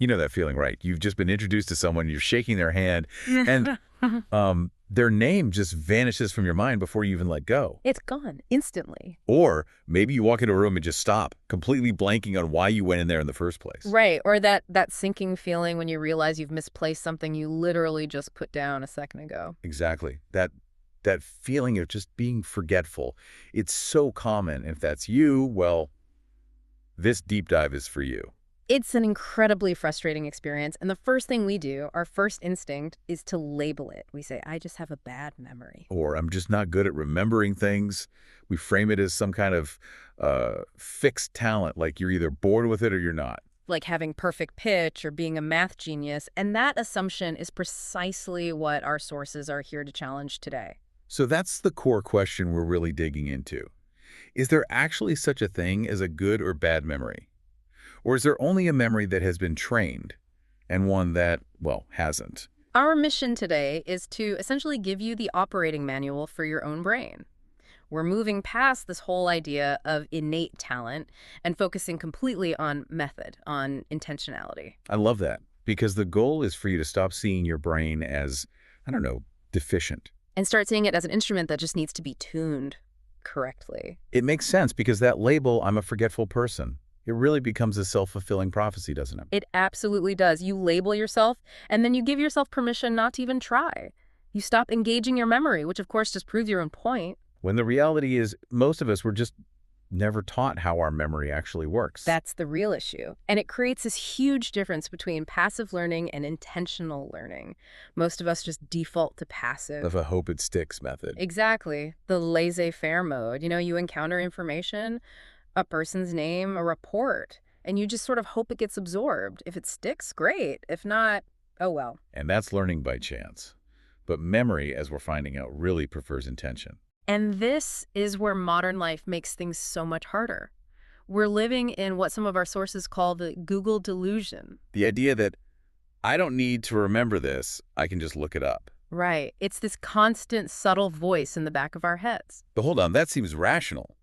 You know that feeling, right? You've just been introduced to someone, you're shaking their hand, and their name just vanishes from your mind before you even let go. It's gone instantly. Or maybe you walk into a room and just stop, completely blanking on why you went in there in the first place. Right, or that sinking feeling when you realize you've misplaced something you literally just put down a second ago. Exactly. That feeling of just being forgetful. It's so common. If that's you, well, this deep dive is for you. It's an incredibly frustrating experience, and the first thing we do, our first instinct, is to label it. We say, I just have a bad memory. Or I'm just not good at remembering things. We frame it as some kind of fixed talent, like you're either born with it or you're not. Like having perfect pitch or being a math genius, and that assumption is precisely what our sources are here to challenge today. So that's the core question we're really digging into. Is there actually such a thing as a good or bad memory? Or is there only a memory that has been trained and one that, well, hasn't? Our mission today is to essentially give you the operating manual for your own brain. We're moving past this whole idea of innate talent and focusing completely on method, on intentionality. I love that, because the goal is for you to stop seeing your brain as, I don't know, deficient. And start seeing it as an instrument that just needs to be tuned correctly. It makes sense because that label, I'm a forgetful person, it really becomes a self-fulfilling prophecy, doesn't it? It absolutely does. You label yourself, and then you give yourself permission not to even try. You stop engaging your memory, which of course just proves your own point. When the reality is, most of us were just never taught how our memory actually works. That's the real issue. And it creates this huge difference between passive learning and intentional learning. Most of us just default to passive. Of a hope it sticks method. Exactly. The laissez-faire mode. You encounter information, a person's name, a report, and you just sort of hope it gets absorbed. If it sticks, great. If not, oh well. And that's learning by chance. But memory, as we're finding out, really prefers intention. And this is where modern life makes things so much harder. We're living in what some of our sources call the Google delusion. The idea that I don't need to remember this, I can just look it up. Right. It's this constant, subtle voice in the back of our heads. But hold on, that seems rational.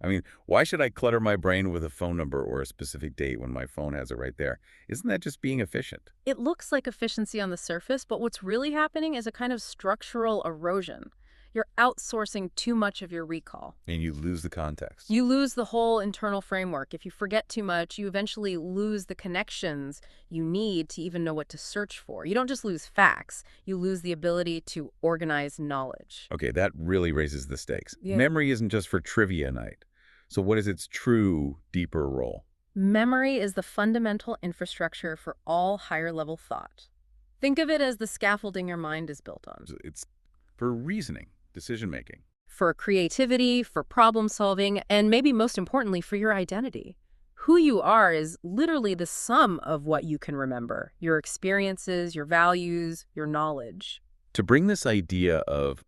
I mean, why should I clutter my brain with a phone number or a specific date when my phone has it right there? Isn't that just being efficient? It looks like efficiency on the surface, but what's really happening is a kind of structural erosion. You're outsourcing too much of your recall. And you lose the context. You lose the whole internal framework. If you forget too much, you eventually lose the connections you need to even know what to search for. You don't just lose facts, you lose the ability to organize knowledge. Okay, that really raises the stakes. Yeah. Memory isn't just for trivia night. So what is its true, deeper role? Memory is the fundamental infrastructure for all higher-level thought. Think of it as the scaffolding your mind is built on. It's for reasoning, decision-making. For creativity, for problem-solving, and maybe most importantly, for your identity. Who you are is literally the sum of what you can remember, your experiences, your values, your knowledge. To bring this idea of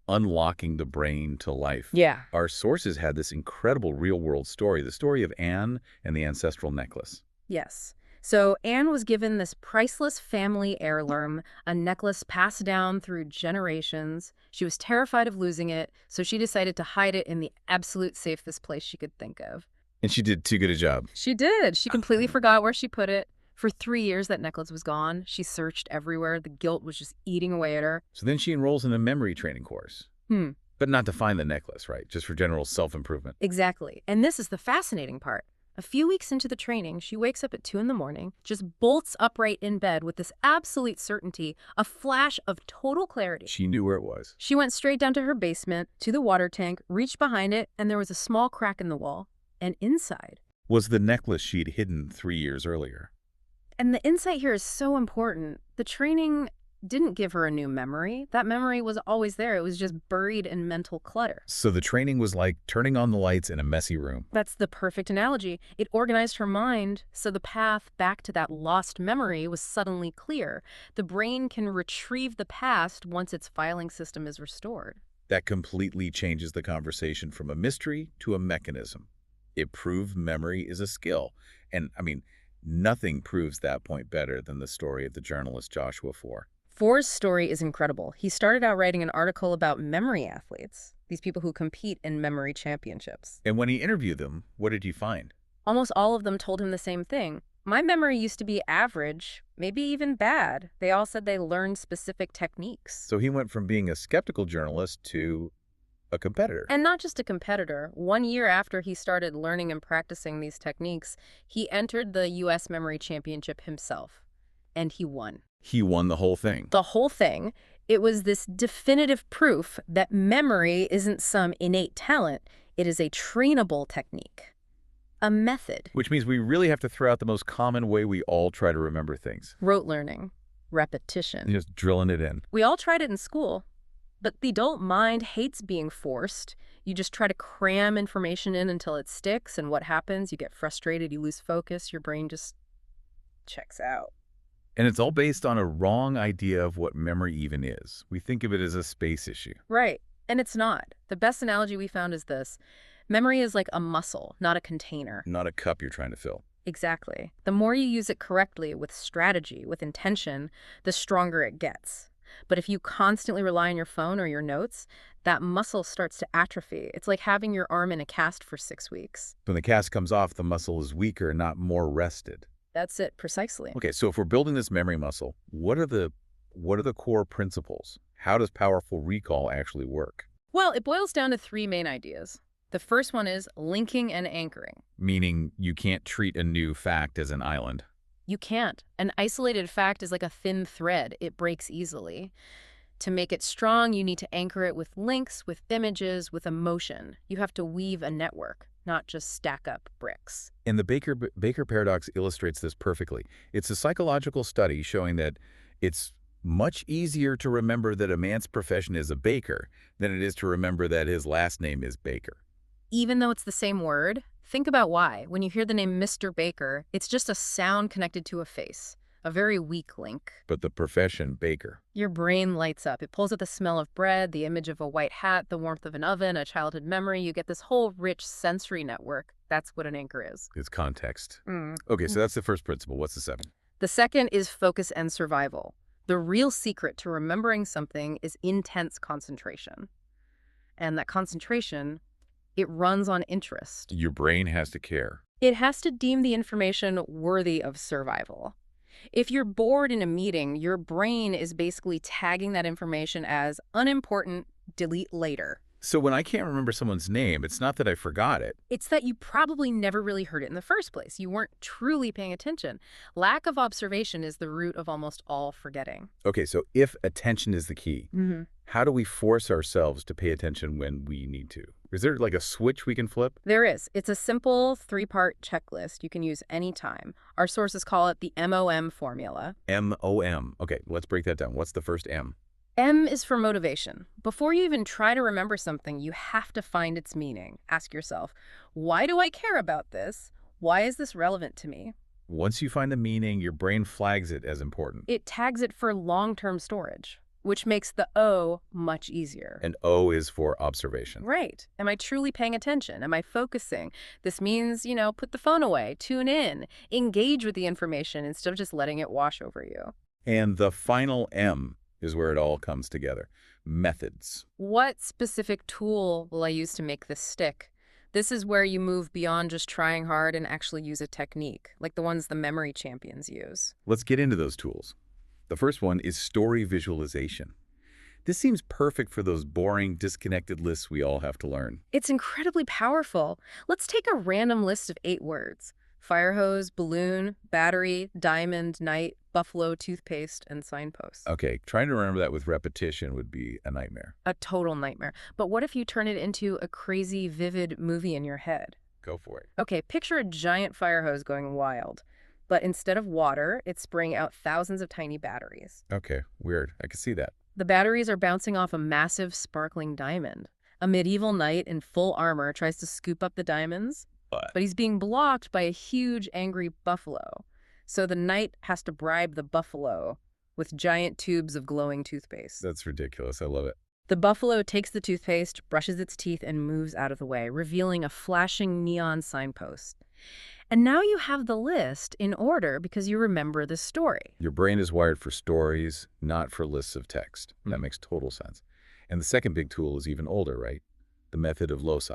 unlocking the brain to life, Yeah. our sources had this incredible real-world story, the story of Anne and the ancestral necklace. Yes. So Anne was given this priceless family heirloom, a necklace passed down through generations. She was terrified of losing it, so she decided to hide it in the absolute safest place she could think of. And she did too good a job. She did. She completely forgot where she put it. For 3 years, that necklace was gone. She searched everywhere. The guilt was just eating away at her. So then she enrolls in a memory training course. But not to find the necklace, right? Just for general self-improvement. Exactly. And this is the fascinating part. A few weeks into the training, she wakes up at 2 in the morning, just bolts upright in bed with this absolute certainty, a flash of total clarity. She knew where it was. She went straight down to her basement, to the water tank, reached behind it, and there was a small crack in the wall. And inside Was the necklace she'd hidden 3 years earlier. And the insight here is so important. The training didn't give her a new memory. That memory was always there. It was just buried in mental clutter. So the training was like turning on the lights in a messy room. That's the perfect analogy. It organized her mind, so the path back to that lost memory was suddenly clear. The brain can retrieve the past once its filing system is restored. That completely changes the conversation from a mystery to a mechanism. It proved memory is a skill. And, I mean, nothing proves that point better than the story of the journalist Joshua Foer. Foer's story is incredible. He started out writing an article about memory athletes, these people who compete in memory championships. And when he interviewed them, what did he find? Almost all of them told him the same thing. My memory used to be average, maybe even bad. They all said they learned specific techniques. So he went from being a skeptical journalist to a competitor. And not just a competitor. 1 year after he started learning and practicing these techniques, he entered the U.S. Memory Championship himself. And he won. He won the whole thing. The whole thing. It was this definitive proof that memory isn't some innate talent. It is a trainable technique. A method. Which means we really have to throw out the most common way we all try to remember things. Rote learning. Repetition. Just drilling it in. We all tried it in school. But the adult mind hates being forced. You just try to cram information in until it sticks, and what happens? You get frustrated, you lose focus, your brain just checks out. And it's all based on a wrong idea of what memory even is. We think of it as a space issue. Right, and it's not. The best analogy we found is this. Memory is like a muscle, not a container. Not a cup you're trying to fill. Exactly. The more you use it correctly, with strategy, with intention, the stronger it gets. But if you constantly rely on your phone or your notes, that muscle starts to atrophy. It's like having your arm in a cast for 6 weeks. When the cast comes off, the muscle is weaker, not more rested. That's it, precisely. Okay, so if we're building this memory muscle, what are the core principles? How does powerful recall actually work? Well, it boils down to 3 main ideas. The first one is linking and anchoring. Meaning you can't treat a new fact as an island. You can't. An isolated fact is like a thin thread. It breaks easily. To make it strong, you need to anchor it with links, with images, with emotion. You have to weave a network, not just stack up bricks. And the Baker paradox illustrates this perfectly. It's a psychological study showing that it's much easier to remember that a man's profession is a baker than it is to remember that his last name is Baker. Even though it's the same word, think about why. When you hear the name Mr. Baker, it's just a sound connected to a face, a very weak link. But the profession, Baker. Your brain lights up. It pulls out the smell of bread, the image of a white hat, the warmth of an oven, a childhood memory. You get this whole rich sensory network. That's what an anchor is. It's context. Okay, so that's the first principle. What's the second? The second is focus and survival. The real secret to remembering something is intense concentration. And that concentration, it runs on interest. Your brain has to care. It has to deem the information worthy of survival. If you're bored in a meeting, your brain is basically tagging that information as unimportant, delete later. So when I can't remember someone's name, it's not that I forgot it. It's that you probably never really heard it in the first place. You weren't truly paying attention. Lack of observation is the root of almost all forgetting. Okay, so if attention is the key, how do we force ourselves to pay attention when we need to? Is there like a switch we can flip? There is. It's a simple 3-part checklist you can use anytime. Our sources call it the MOM formula. M-O-M. Okay, let's break that down. What's the first M? M is for motivation. Before you even try to remember something, you have to find its meaning. Ask yourself, why do I care about this? Why is this relevant to me? Once you find the meaning, your brain flags it as important. It tags it for long-term storage, which makes the O much easier. And O is for observation. Right. Am I truly paying attention? Am I focusing? This means, put the phone away, tune in, engage with the information instead of just letting it wash over you. And the final M is where it all comes together. Methods. What specific tool will I use to make this stick? This is where you move beyond just trying hard and actually use a technique, like the ones the memory champions use. Let's get into those tools. The first one is story visualization. This seems perfect for those boring, disconnected lists we all have to learn. It's incredibly powerful. Let's take a random list of 8 words. Fire hose, balloon, battery, diamond, night, buffalo, toothpaste, and signpost. Okay, trying to remember that with repetition would be a nightmare. A total nightmare. But what if you turn it into a crazy, vivid movie in your head? Go for it. Okay, picture a giant fire hose going wild. But instead of water, it's spraying out thousands of tiny batteries. Okay, weird. I can see that. The batteries are bouncing off a massive, sparkling diamond. A medieval knight in full armor tries to scoop up the diamonds, but he's being blocked by a huge, angry buffalo. So the knight has to bribe the buffalo with giant tubes of glowing toothpaste. That's ridiculous. I love it. The buffalo takes the toothpaste, brushes its teeth, and moves out of the way, revealing a flashing neon signpost. And now you have the list in order because you remember the story. Your brain is wired for stories, not for lists of text. That makes total sense. And the second big tool is even older, right? The method of Loci.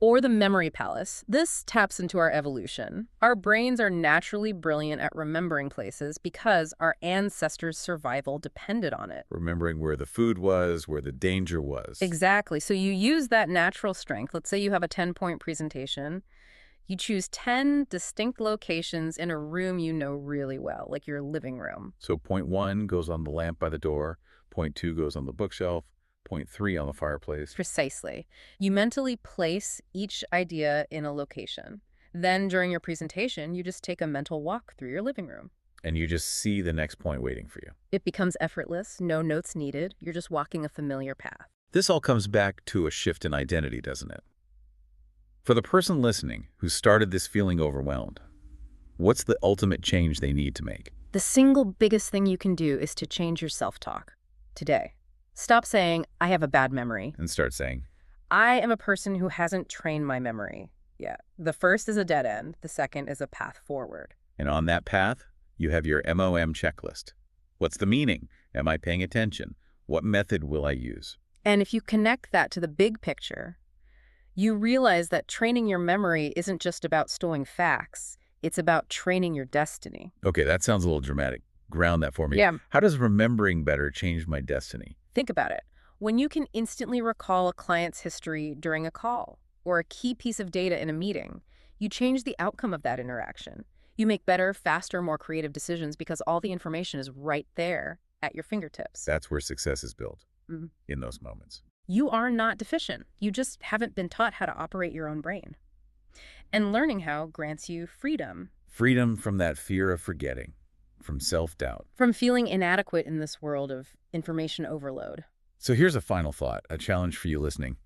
Or the memory palace. This taps into our evolution. Our brains are naturally brilliant at remembering places because our ancestors' survival depended on it. Remembering where the food was, where the danger was. Exactly. So you use that natural strength. Let's say you have a 10-point presentation. You choose 10 distinct locations in a room you know really well, like your living room. So point 1 goes on the lamp by the door, point 2 goes on the bookshelf, point 3 on the fireplace. Precisely. You mentally place each idea in a location. Then during your presentation, you just take a mental walk through your living room. And you just see the next point waiting for you. It becomes effortless, no notes needed. You're just walking a familiar path. This all comes back to a shift in identity, doesn't it? For the person listening who started this feeling overwhelmed, what's the ultimate change they need to make? The single biggest thing you can do is to change your self-talk today. Stop saying, I have a bad memory. And start saying, I am a person who hasn't trained my memory yet. The first is a dead end. The second is a path forward. and on that path, you have your MOM checklist. What's the meaning? Am I paying attention? What method will I use? And if you connect that to the big picture, you realize that training your memory isn't just about storing facts. It's about training your destiny. Okay, that sounds a little dramatic. Ground that for me. Yeah. How does remembering better change my destiny? Think about it. When you can instantly recall a client's history during a call or a key piece of data in a meeting, you change the outcome of that interaction. You make better, faster, more creative decisions because all the information is right there at your fingertips. That's where success is built, Mhm. in those moments. You are not deficient. You just haven't been taught how to operate your own brain. And learning how grants you freedom Freedom from that fear of forgetting, from self-doubt. from feeling inadequate in this world of information overload. So here's a final thought, a challenge for you listening.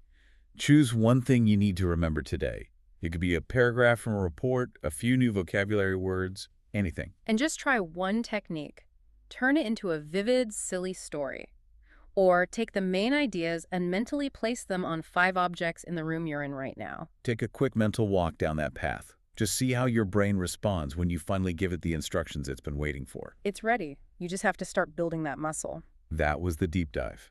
Choose one thing you need to remember today. It could be a paragraph from a report, a few new vocabulary words, anything. And just try one technique. Turn it into a vivid, silly story. Or take the main ideas and mentally place them on 5 objects in the room you're in right now. Take a quick mental walk down that path. Just see how your brain responds when you finally give it the instructions it's been waiting for. It's ready. You just have to start building that muscle. That was the deep dive.